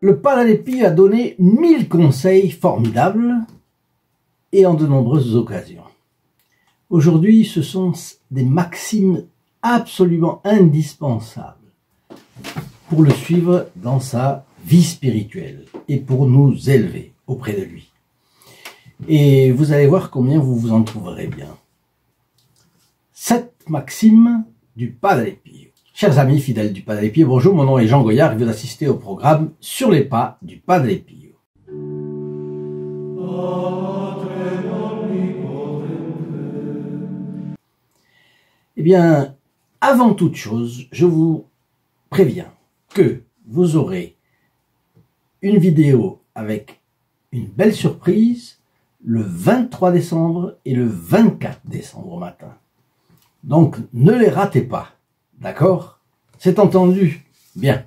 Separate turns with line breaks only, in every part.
Le Padre Pio a donné 1000 conseils formidables et en de nombreuses occasions. Aujourd'hui, ce sont des maximes absolument indispensables pour le suivre dans sa vie spirituelle et pour nous élever auprès de lui. Et vous allez voir combien vous vous en trouverez bien. 7 maximes du Padre Pio. Chers amis fidèles du Padre Pio, bonjour, mon nom est Jean Goyard et vous assistez au programme Sur les pas du Padre Pio. Eh bien, avant toute chose, je vous préviens que vous aurez une vidéo avec une belle surprise le 23 décembre et le 24 décembre au matin. Donc, ne les ratez pas. D'accord? C'est entendu? Bien.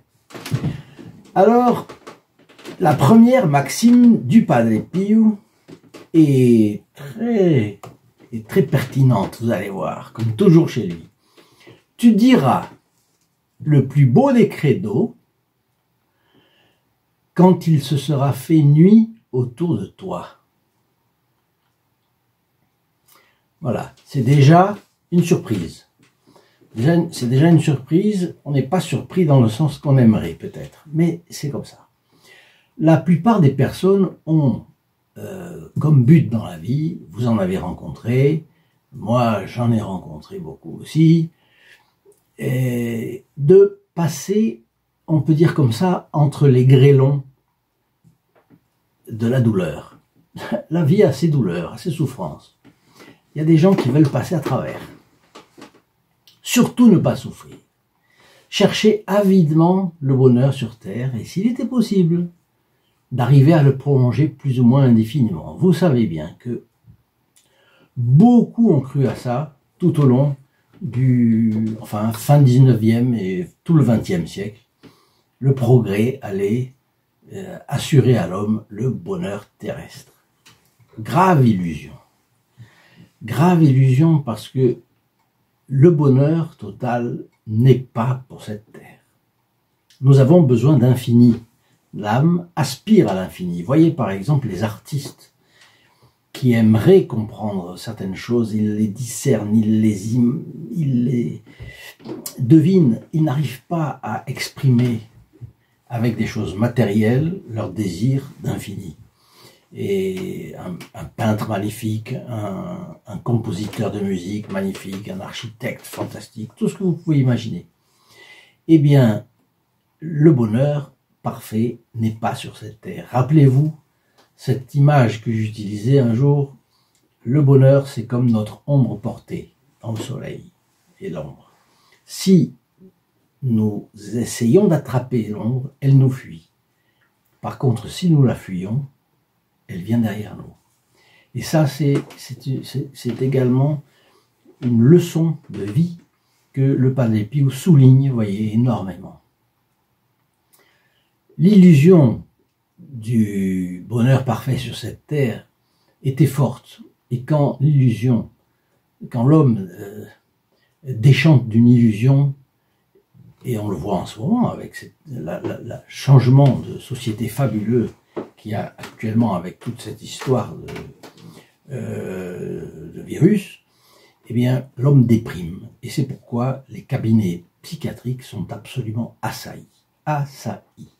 Alors, la première maxime du Padre Pio est très pertinente, vous allez voir, comme toujours chez lui. Tu diras le plus beau des credos quand il se sera fait nuit autour de toi. Voilà, c'est déjà une surprise. C'est déjà une surprise, on n'est pas surpris dans le sens qu'on aimerait peut-être, mais c'est comme ça. La plupart des personnes ont comme but dans la vie, vous en avez rencontré, moi j'en ai rencontré beaucoup aussi, et de passer, on peut dire comme ça, entre les grêlons de la douleur. La vie a ses douleurs, a ses souffrances. Il y a des gens qui veulent passer à travers. Surtout ne pas souffrir. Chercher avidement le bonheur sur terre et s'il était possible, d'arriver à le prolonger plus ou moins indéfiniment. Vous savez bien que beaucoup ont cru à ça tout au long fin 19e et tout le 20e siècle. Le progrès allait assurer à l'homme le bonheur terrestre. Grave illusion. Grave illusion parce que le bonheur total n'est pas pour cette terre. Nous avons besoin d'infini. L'âme aspire à l'infini. Voyez par exemple les artistes qui aimeraient comprendre certaines choses, ils les discernent, ils les devinent, ils n'arrivent pas à exprimer avec des choses matérielles leur désir d'infini. Et un peintre magnifique, un compositeur de musique magnifique, un architecte fantastique, tout ce que vous pouvez imaginer. Eh bien, le bonheur parfait n'est pas sur cette terre. Rappelez-vous cette image que j'utilisais un jour. Le bonheur, c'est comme notre ombre portée dans le soleil et l'ombre. Si nous essayons d'attraper l'ombre, elle nous fuit. Par contre, si nous la fuyons, elle vient derrière nous. Et ça, c'est également une leçon de vie que le Padre Pio souligne, vous voyez, énormément. L'illusion du bonheur parfait sur cette terre était forte. Et quand l'homme déchante d'une illusion, et on le voit en ce moment avec le changement de société fabuleux qu'il y a actuellement avec toute cette histoire de virus, eh bien, l'homme déprime. Et c'est pourquoi les cabinets psychiatriques sont absolument assaillis. Assaillis.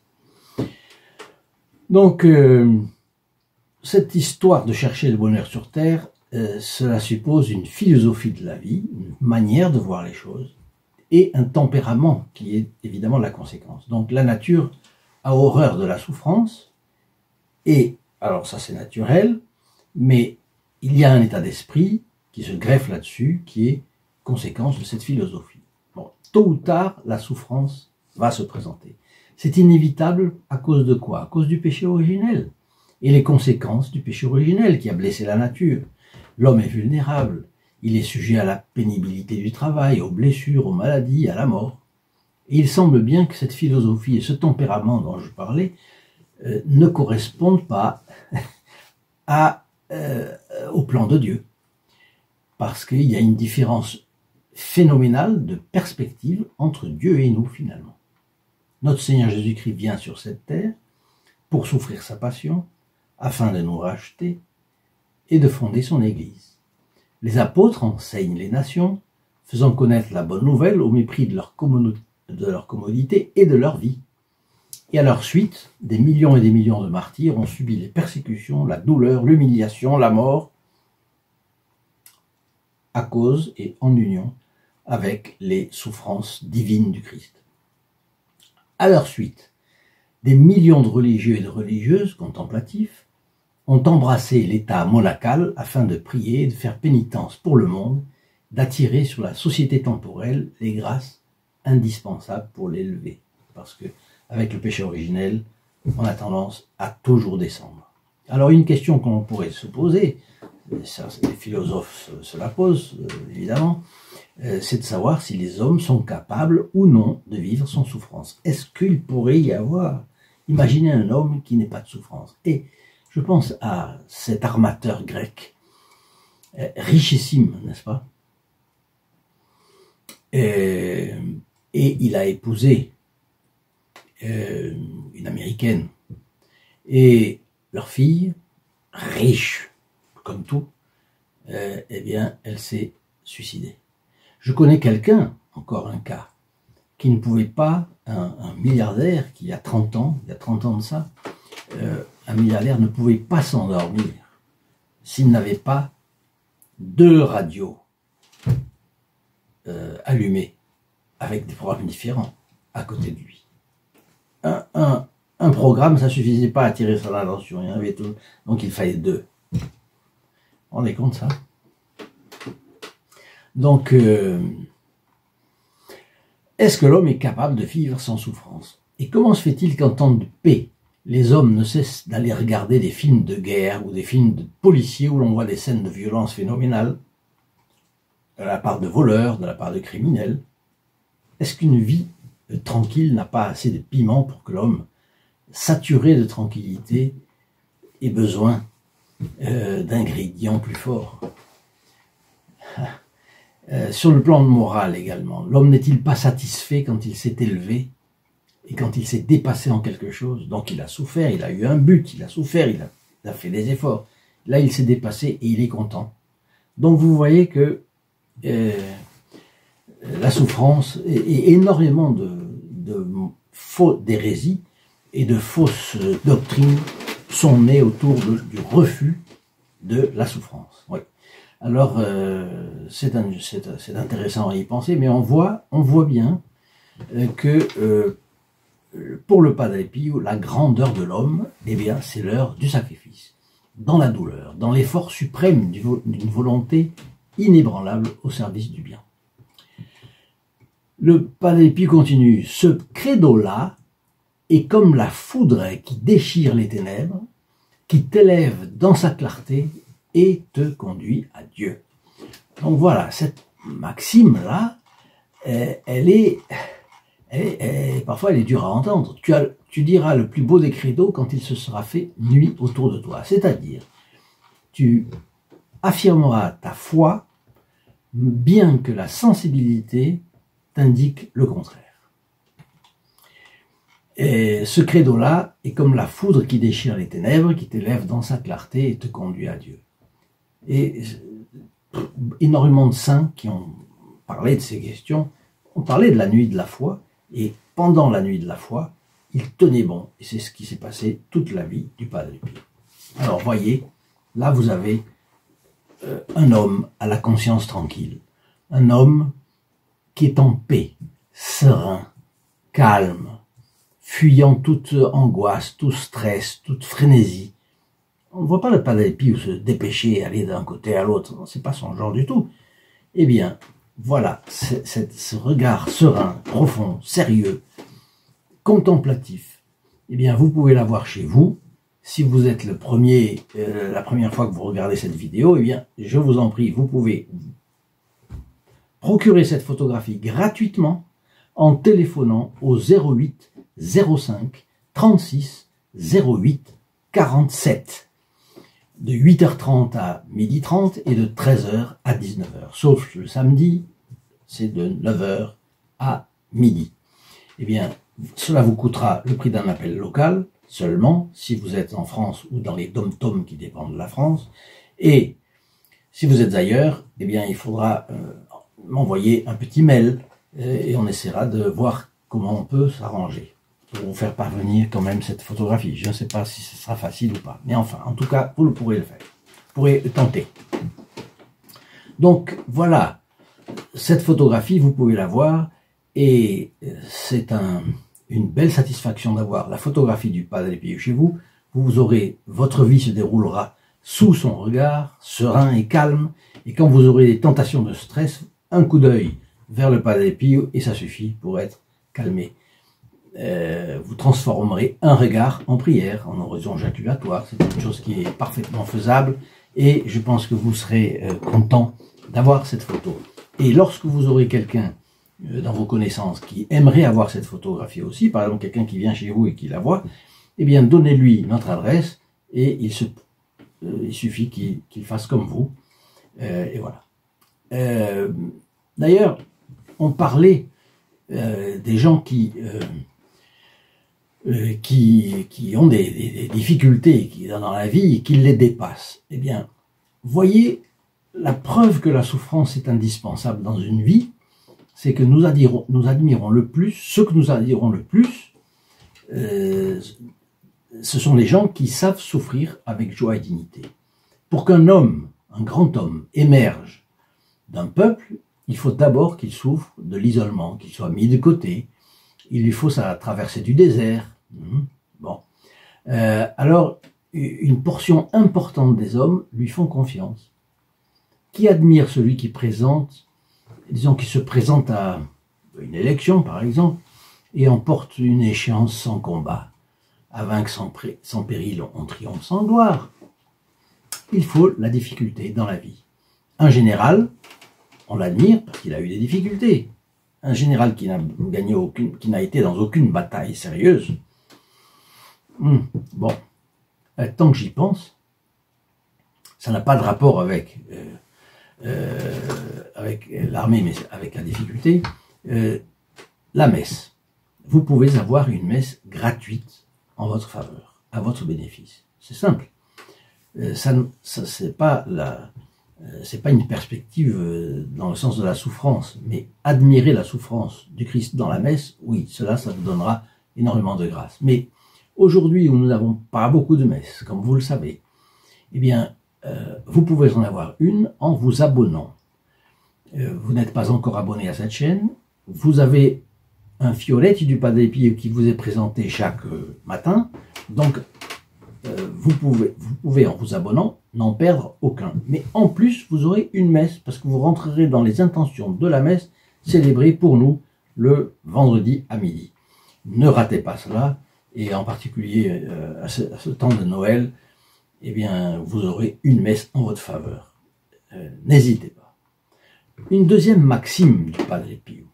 Donc, cette histoire de chercher le bonheur sur Terre, cela suppose une philosophie de la vie, une manière de voir les choses, et un tempérament qui est évidemment la conséquence. Donc, la nature a horreur de la souffrance, et, alors ça c'est naturel, mais il y a un état d'esprit qui se greffe là-dessus, qui est conséquence de cette philosophie. Bon, tôt ou tard, la souffrance va se présenter. C'est inévitable à cause de quoi? À cause du péché originel. Et les conséquences du péché originel qui a blessé la nature. L'homme est vulnérable. Il est sujet à la pénibilité du travail, aux blessures, aux maladies, à la mort. Et il semble bien que cette philosophie et ce tempérament dont je parlais ne correspondent pas au plan de Dieu. Parce qu'il y a une différence phénoménale de perspective entre Dieu et nous finalement. Notre Seigneur Jésus-Christ vient sur cette terre pour souffrir sa passion, afin de nous racheter et de fonder son Église. Les apôtres enseignent les nations, faisant connaître la bonne nouvelle au mépris de leur commodité et de leur vie. Et à leur suite, des millions et des millions de martyrs ont subi les persécutions, la douleur, l'humiliation, la mort, à cause et en union avec les souffrances divines du Christ. À leur suite, des millions de religieux et de religieuses contemplatifs ont embrassé l'état monacal afin de prier et de faire pénitence pour le monde, d'attirer sur la société temporelle les grâces indispensables pour l'élever. Parce que avec le péché originel, on a tendance à toujours descendre. Alors une question qu'on pourrait se poser, ça, les philosophes se la posent évidemment, c'est de savoir si les hommes sont capables ou non de vivre sans souffrance. Est-ce qu'il pourrait y avoir, imaginez un homme qui n'ait pas de souffrance. Et je pense à cet armateur grec, richissime, n'est-ce pas? Et il a épousé une américaine. Et leur fille, riche, comme tout, eh bien, elle s'est suicidée. Je connais quelqu'un, encore un cas, qui ne pouvait pas, un milliardaire qui a 30 ans, il y a 30 ans de ça, un milliardaire ne pouvait pas s'endormir s'il n'avait pas 2 radios allumées avec des programmes différents à côté de lui. Un programme, ça suffisait pas à attirer son attention, il y en avait tout, donc il fallait 2. Vous vous rendez compte ça? Donc, est-ce que l'homme est capable de vivre sans souffrance? Et comment se fait-il qu'en temps de paix, les hommes ne cessent d'aller regarder des films de guerre ou des films de policiers où l'on voit des scènes de violence phénoménales, de la part de voleurs, de la part de criminels? Est-ce qu'une vie tranquille n'a pas assez de piment pour que l'homme, saturé de tranquillité, ait besoin d'ingrédients plus forts? Sur le plan moral également, l'homme n'est-il pas satisfait quand il s'est élevé et quand il s'est dépassé en quelque chose? Donc il a souffert, il a eu un but, il a souffert, il a fait des efforts. Là il s'est dépassé et il est content. Donc vous voyez que la souffrance et énormément de fausses d'hérésies et de fausses doctrines sont nées autour du refus de la souffrance. Oui. Alors c'est intéressant à y penser, mais on voit bien que pour le Padre Pio, la grandeur de l'homme, eh bien, c'est l'heure du sacrifice, dans la douleur, dans l'effort suprême d'une volonté inébranlable au service du bien. Le Padre Pio continue, ce credo-là est comme la foudre qui déchire les ténèbres, qui t'élève dans sa clarté et te conduit à Dieu. Donc voilà, cette maxime-là, parfois elle est dure à entendre. Tu diras le plus beau des credos quand il se sera fait nuit autour de toi. C'est-à-dire, tu affirmeras ta foi, bien que la sensibilité t'indique le contraire. Et ce credo-là est comme la foudre qui déchire les ténèbres, qui t'élève dans sa clarté et te conduit à Dieu. Et énormément de saints qui ont parlé de ces questions, ont parlé de la nuit de la foi, et pendant la nuit de la foi, ils tenaient bon. Et c'est ce qui s'est passé toute la vie du Padre Pio. Alors voyez, là vous avez un homme à la conscience tranquille, un homme qui est en paix, serein, calme, fuyant toute angoisse, tout stress, toute frénésie. On ne voit pas le Padre Pio se dépêcher, aller d'un côté à l'autre, c'est pas son genre du tout. Eh bien, voilà, ce regard serein, profond, sérieux, contemplatif, eh bien, vous pouvez l'avoir chez vous. Si vous êtes la première fois que vous regardez cette vidéo, eh bien, je vous en prie, vous pouvez procurer cette photographie gratuitement en téléphonant au 08 05 36 08 47 de 8h30 à 12h30 et de 13h à 19h. Sauf le samedi, c'est de 9h à midi. Eh bien, cela vous coûtera le prix d'un appel local, seulement, si vous êtes en France ou dans les dom-toms qui dépendent de la France. Et si vous êtes ailleurs, eh bien, il faudra m'envoyer un petit mail et on essaiera de voir comment on peut s'arranger pour vous faire parvenir quand même cette photographie. Je ne sais pas si ce sera facile ou pas, mais enfin, en tout cas, vous pourrez le faire. Vous pourrez tenter. Donc, voilà, cette photographie, vous pouvez la voir et c'est une belle satisfaction d'avoir la photographie du Padre Pio chez vous. Vous aurez, votre vie se déroulera sous son regard, serein et calme, et quand vous aurez des tentations de stress, un coup d'œil vers le Padre Pio et ça suffit pour être calmé. Vous transformerez un regard en prière, en oraison jaculatoire. C'est une chose qui est parfaitement faisable et je pense que vous serez content d'avoir cette photo. Et lorsque vous aurez quelqu'un dans vos connaissances qui aimerait avoir cette photographie aussi, par exemple quelqu'un qui vient chez vous et qui la voit, eh bien donnez-lui notre adresse et il suffit qu'il fasse comme vous. Et voilà. D'ailleurs, on parlait des gens qui ont des difficultés dans la vie et qui les dépassent. Eh bien, voyez, la preuve que la souffrance est indispensable dans une vie, c'est que nous admirons le plus, ceux que nous admirons le plus, ce sont les gens qui savent souffrir avec joie et dignité. Pour qu'un homme, un grand homme, émerge d'un peuple, il faut d'abord qu'il souffre de l'isolement, qu'il soit mis de côté. Il lui faut sa traversée du désert. Bon. Alors, une portion importante des hommes lui font confiance. Qui admire celui qui présente, disons qui se présente à une élection par exemple, et emporte une échéance sans combat, à vaincre sans péril, on triomphe sans gloire. Il faut la difficulté dans la vie. Un général, on l'admire parce qu'il a eu des difficultés. Un général qui n'a été dans aucune bataille sérieuse. Bon, tant que j'y pense, ça n'a pas de rapport avec l'armée, mais avec la difficulté. La messe. Vous pouvez avoir une messe gratuite en votre faveur, à votre bénéfice. C'est simple. C'est pas une perspective dans le sens de la souffrance, mais admirer la souffrance du Christ dans la messe, oui, ça vous donnera énormément de grâce. Mais aujourd'hui, où nous n'avons pas beaucoup de messes, comme vous le savez, eh bien, vous pouvez en avoir une en vous abonnant. Vous n'êtes pas encore abonné à cette chaîne, vous avez un fioletti du Padre Pio qui vous est présenté chaque matin, donc vous pouvez, en vous abonnant, n'en perdre aucun. Mais en plus, vous aurez une messe, parce que vous rentrerez dans les intentions de la messe célébrée pour nous le vendredi à midi. Ne ratez pas cela, et en particulier à ce temps de Noël, eh bien, vous aurez une messe en votre faveur. N'hésitez pas. Une deuxième maxime du Padre Pio.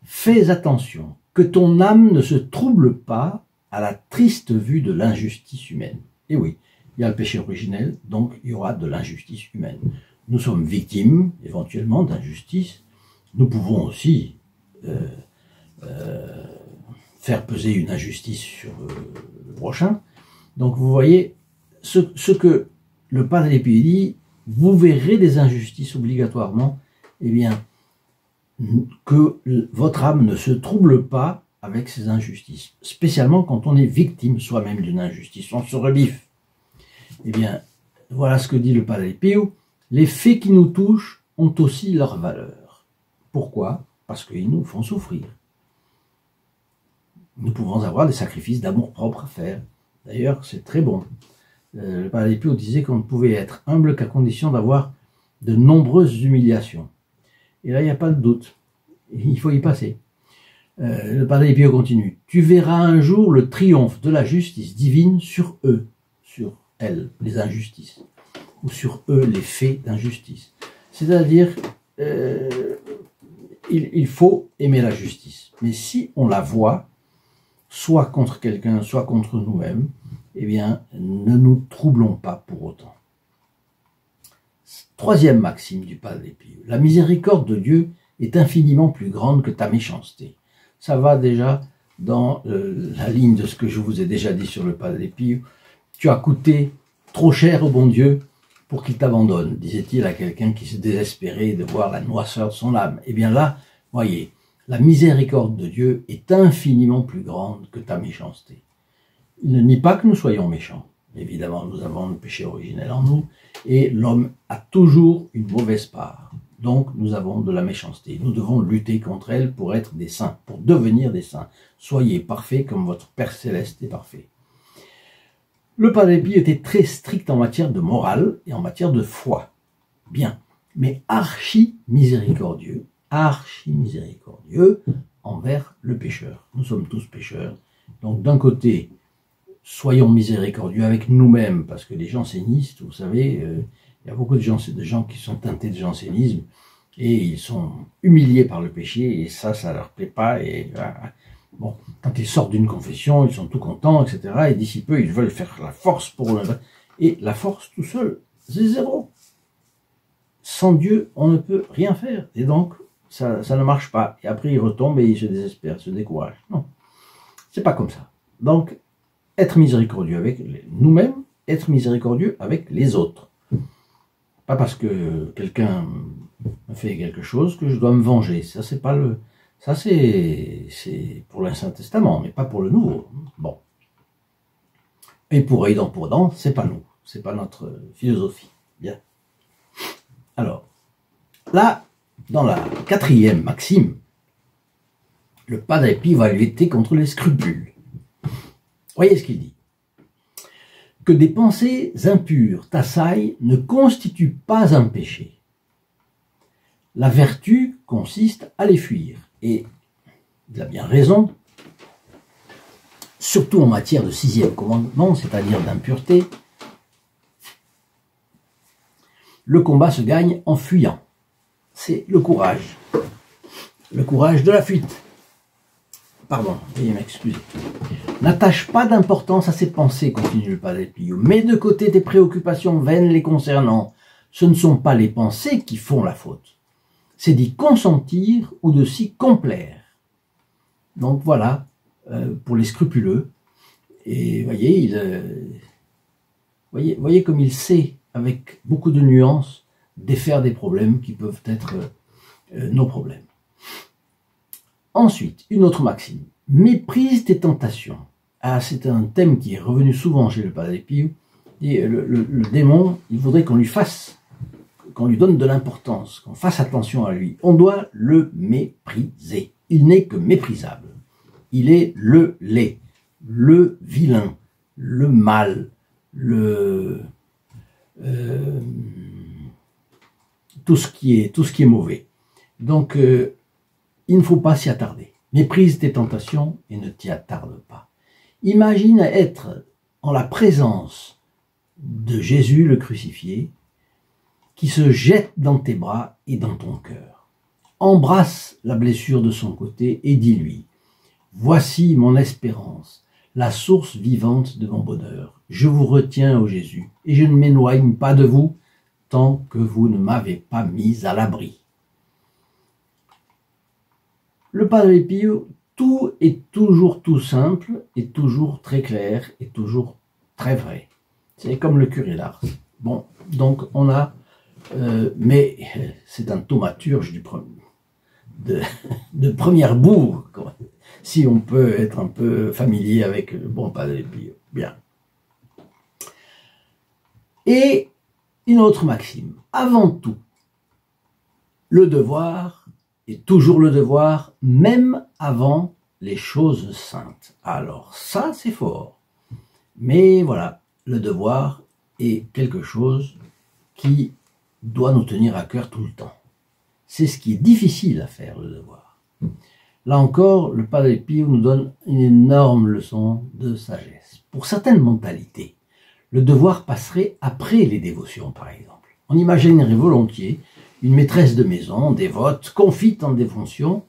Fais attention, que ton âme ne se trouble pas à la triste vue de l'injustice humaine. Et oui, il y a le péché originel, donc il y aura de l'injustice humaine. Nous sommes victimes, éventuellement, d'injustice. Nous pouvons aussi faire peser une injustice sur le prochain. Donc vous voyez, ce que le Padre Pio dit, vous verrez des injustices obligatoirement, eh bien, que votre âme ne se trouble pas avec ces injustices, spécialement quand on est victime soi-même d'une injustice, on se rebiffe. Eh bien, voilà ce que dit le Padre Pio, les faits qui nous touchent ont aussi leur valeur. Pourquoi? Parce qu'ils nous font souffrir. Nous pouvons avoir des sacrifices d'amour-propre à faire. D'ailleurs, c'est très bon. Le Padre Pio disait qu'on ne pouvait être humble qu'à condition d'avoir de nombreuses humiliations. Et là, il n'y a pas de doute. Il faut y passer. Le Padre Pio continue. Tu verras un jour le triomphe de la justice divine sur eux, sur elles, les injustices, ou sur eux, les faits d'injustice. C'est-à-dire, il faut aimer la justice. Mais si on la voit, soit contre quelqu'un, soit contre nous-mêmes, eh bien, ne nous troublons pas pour autant. Troisième maxime du Padre Pio. La miséricorde de Dieu est infiniment plus grande que ta méchanceté. Ça va déjà dans la ligne de ce que je vous ai déjà dit sur le Padre Pio. Tu as coûté trop cher au bon Dieu pour qu'il t'abandonne, disait-il à quelqu'un qui se désespérait de voir la noirceur de son âme. Eh bien là, voyez, la miséricorde de Dieu est infiniment plus grande que ta méchanceté. Il ne nie pas que nous soyons méchants. Évidemment, nous avons le péché originel en nous, et l'homme a toujours une mauvaise part. Donc, nous avons de la méchanceté. Nous devons lutter contre elle pour être des saints, pour devenir des saints. Soyez parfaits comme votre Père Céleste est parfait. Le Padre Pio était très strict en matière de morale et en matière de foi. Bien, mais archi miséricordieux envers le pécheur. Nous sommes tous pécheurs. Donc, d'un côté, soyons miséricordieux avec nous-mêmes, parce que les jansénistes, vous savez, il y a beaucoup de gens qui sont teintés de jansénisme, et ils sont humiliés par le péché, et ça leur plaît pas, et bon, quand ils sortent d'une confession, ils sont tout contents, etc., et d'ici peu, ils veulent faire la force pour le... Et la force tout seul, c'est zéro. Sans Dieu, on ne peut rien faire, et donc, ça ne marche pas. Et après, ils retombent et ils se désespèrent, se découragent. Non, c'est pas comme ça. Donc, être miséricordieux avec nous-mêmes, être miséricordieux avec les autres. Pas parce que quelqu'un me fait quelque chose que je dois me venger. Ça, c'est pas le... Ça, c'est pour l'Ancien Testament, mais pas pour le Nouveau. Bon. Et pour œil dent pour dent, c'est pas nous. C'est pas notre philosophie. Bien. Alors, là, dans la 4e maxime, le Padre Pio va lutter contre les scrupules. Voyez ce qu'il dit. Que des pensées impures t'assaillent ne constitue pas un péché. La vertu consiste à les fuir. Et il a bien raison, surtout en matière de 6e commandement, c'est-à-dire d'impureté. Le combat se gagne en fuyant. C'est le courage. Le courage de la fuite. Pardon, veuillez m'excuser. N'attache pas d'importance à ces pensées, continue le Padre Pio. Mets de côté tes préoccupations vaines les concernant. Ce ne sont pas les pensées qui font la faute. C'est d'y consentir ou de s'y complaire. Donc voilà, pour les scrupuleux. Et voyez comme il sait, avec beaucoup de nuances, défaire des problèmes qui peuvent être nos problèmes. Ensuite, une autre maxime. Méprise tes tentations. Ah, c'est un thème qui est revenu souvent chez le Padre Pio. Et le démon, il voudrait qu'on lui donne de l'importance, qu'on fasse attention à lui. On doit le mépriser. Il n'est que méprisable. Il est le laid, le vilain, le mal, tout ce qui est mauvais. Donc, il ne faut pas s'y attarder. Méprise tes tentations et ne t'y attarde pas. Imagine être en la présence de Jésus le crucifié, qui se jette dans tes bras et dans ton cœur. Embrasse la blessure de son côté et dis-lui : voici mon espérance, la source vivante de mon bonheur. Je vous retiens, ô Jésus, et je ne m'éloigne pas de vous tant que vous ne m'avez pas mis à l'abri. Le Padre Pio, tout est toujours tout simple, et toujours très clair, et toujours très vrai. C'est comme le curé d'Ars. Bon, donc on a... mais c'est un thaumaturge de première bourre, si on peut être un peu familier avec le bon Padre Pio. Bien. Et une autre maxime. Avant tout, le devoir est toujours le devoir, même avant les choses saintes. Alors ça, c'est fort. Mais voilà, le devoir est quelque chose qui doit nous tenir à cœur tout le temps. C'est ce qui est difficile à faire, le devoir. Là encore, le Padre Pio nous donne une énorme leçon de sagesse. Pour certaines mentalités, le devoir passerait après les dévotions, par exemple. On imaginerait volontiers une maîtresse de maison, dévote, confite en dévotion,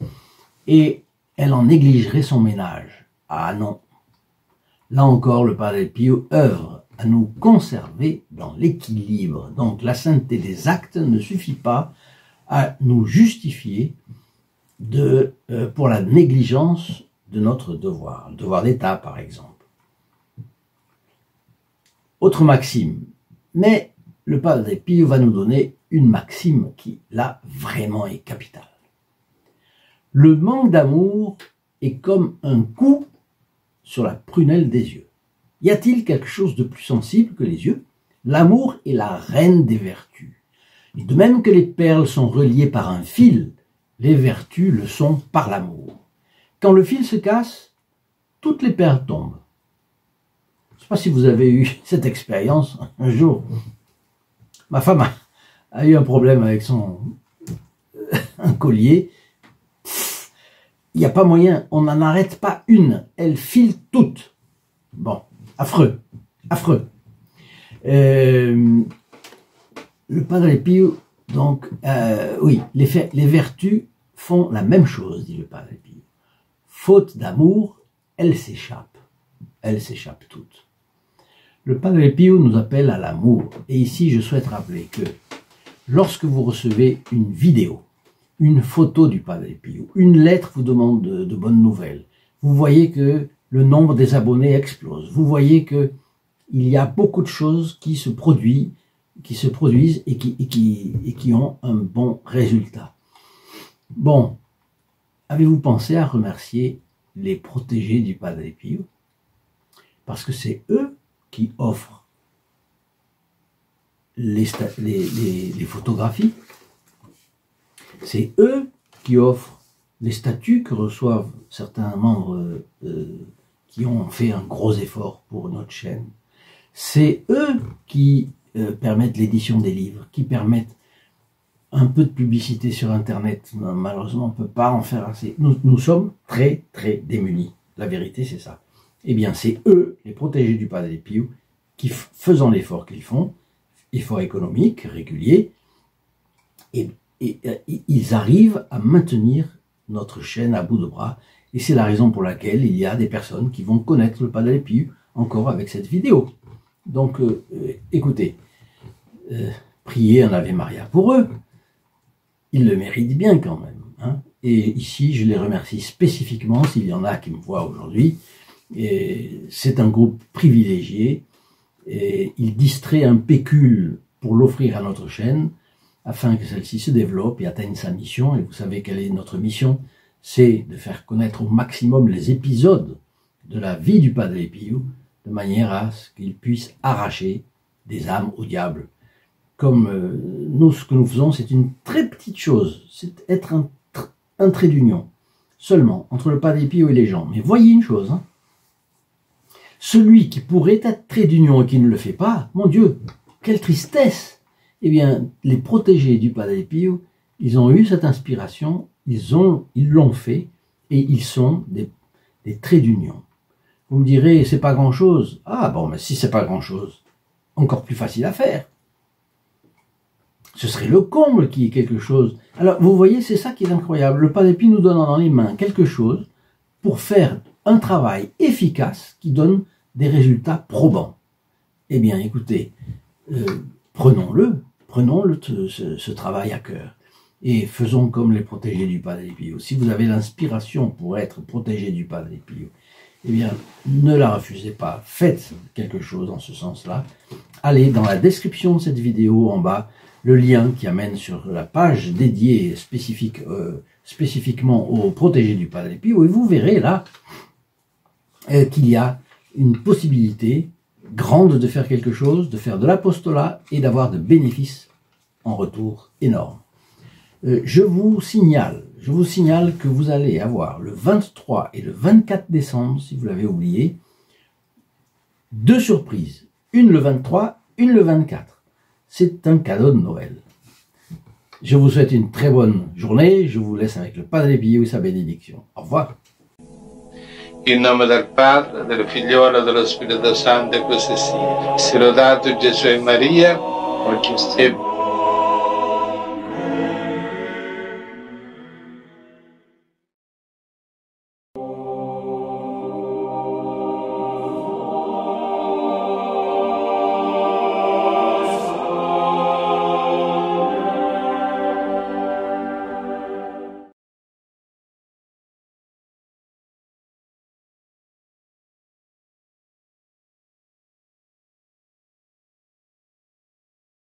et elle en négligerait son ménage. Ah non. Là encore, le Padre Pio œuvre à nous conserver dans l'équilibre. Donc la sainteté des actes ne suffit pas à nous justifier pour la négligence de notre devoir, le devoir d'État par exemple. Autre maxime, mais le Padre Pio va nous donner une maxime qui, là, vraiment est capitale. Le manque d'amour est comme un coup sur la prunelle des yeux. Y a-t-il quelque chose de plus sensible que les yeux? L'amour est la reine des vertus. Et de même que les perles sont reliées par un fil, les vertus le sont par l'amour. Quand le fil se casse, toutes les perles tombent. Je ne sais pas si vous avez eu cette expérience un jour. Ma femme a eu un problème avec un collier. Il n'y a pas moyen, on n'en arrête pas une, elle file toutes. Bon, affreux, affreux. Le Padre Pio, donc, oui, les vertus font la même chose, dit le Padre Pio. Faute d'amour, elles s'échappent toutes. Le Padre Pio nous appelle à l'amour, et ici je souhaite rappeler que lorsque vous recevez une vidéo, une photo du Padre Pio, une lettre vous demande de bonnes nouvelles, vous voyez que le nombre des abonnés explose, vous voyez que il y a beaucoup de choses qui se produisent et qui ont un bon résultat. Bon, avez-vous pensé à remercier les protégés du Padre Pio? Parce que c'est eux qui offrent les photographies, c'est eux qui offrent les statuts que reçoivent certains membres qui ont fait un gros effort pour notre chaîne. C'est eux qui permettent l'édition des livres, qui permettent un peu de publicité sur Internet. Malheureusement, on ne peut pas en faire assez. Nous sommes très, très démunis. La vérité, c'est ça. Eh bien, c'est eux, les protégés du Padre Pio, qui, faisant l'effort qu'ils font, effort économique, régulier, et ils arrivent à maintenir notre chaîne à bout de bras. Et c'est la raison pour laquelle il y a des personnes qui vont connaître le Padre Pio encore avec cette vidéo. Donc, écoutez, priez un Ave Maria pour eux. Ils le méritent bien quand même. Hein. Et ici, je les remercie spécifiquement, s'il y en a qui me voient aujourd'hui. C'est un groupe privilégié. Et il distrait un pécule pour l'offrir à notre chaîne, afin que celle-ci se développe et atteigne sa mission. Et vous savez quelle est notre mission? C'est de faire connaître au maximum les épisodes de la vie du Padre Pio, de manière à ce qu'il puisse arracher des âmes au diable. Comme nous, ce que nous faisons, c'est une très petite chose, c'est être un trait d'union, seulement, entre le Padre Pio et les gens. Mais voyez une chose, hein, celui qui pourrait être trait d'union et qui ne le fait pas, mon Dieu, quelle tristesse! Eh bien, les protégés du Padre Pio, ils ont eu cette inspiration, ils l'ont fait, et ils sont des traits d'union. Vous me direz, c'est pas grand-chose. Ah bon, mais si c'est pas grand-chose, encore plus facile à faire. Ce serait le comble qui est quelque chose. Alors, vous voyez, c'est ça qui est incroyable. Le Padre Pio nous donne dans les mains quelque chose pour faire un travail efficace qui donne des résultats probants. Eh bien, écoutez, prenons-le, ce travail à cœur. Et faisons comme les protégés du Padre Pio. Si vous avez l'inspiration pour être protégé du Padre Pio, eh bien, ne la refusez pas. Faites quelque chose dans ce sens-là. Allez dans la description de cette vidéo en bas, le lien qui amène sur la page dédiée spécifiquement aux protégés du Padre Pio, et vous verrez là qu'il y a une possibilité grande de faire quelque chose, de faire de l'apostolat et d'avoir de bénéfices en retour énormes. Je vous signale que vous allez avoir le 23 et le 24 décembre, si vous l'avez oublié, 2 surprises. Une le 23, une le 24. C'est un cadeau de Noël. Je vous souhaite une très bonne journée. Je vous laisse avec le Padre Pio et sa bénédiction. Au revoir.
In nome del Padre, del Figliolo e dello Spirito Santo, e così sia. Sia lodato Gesù e Maria, e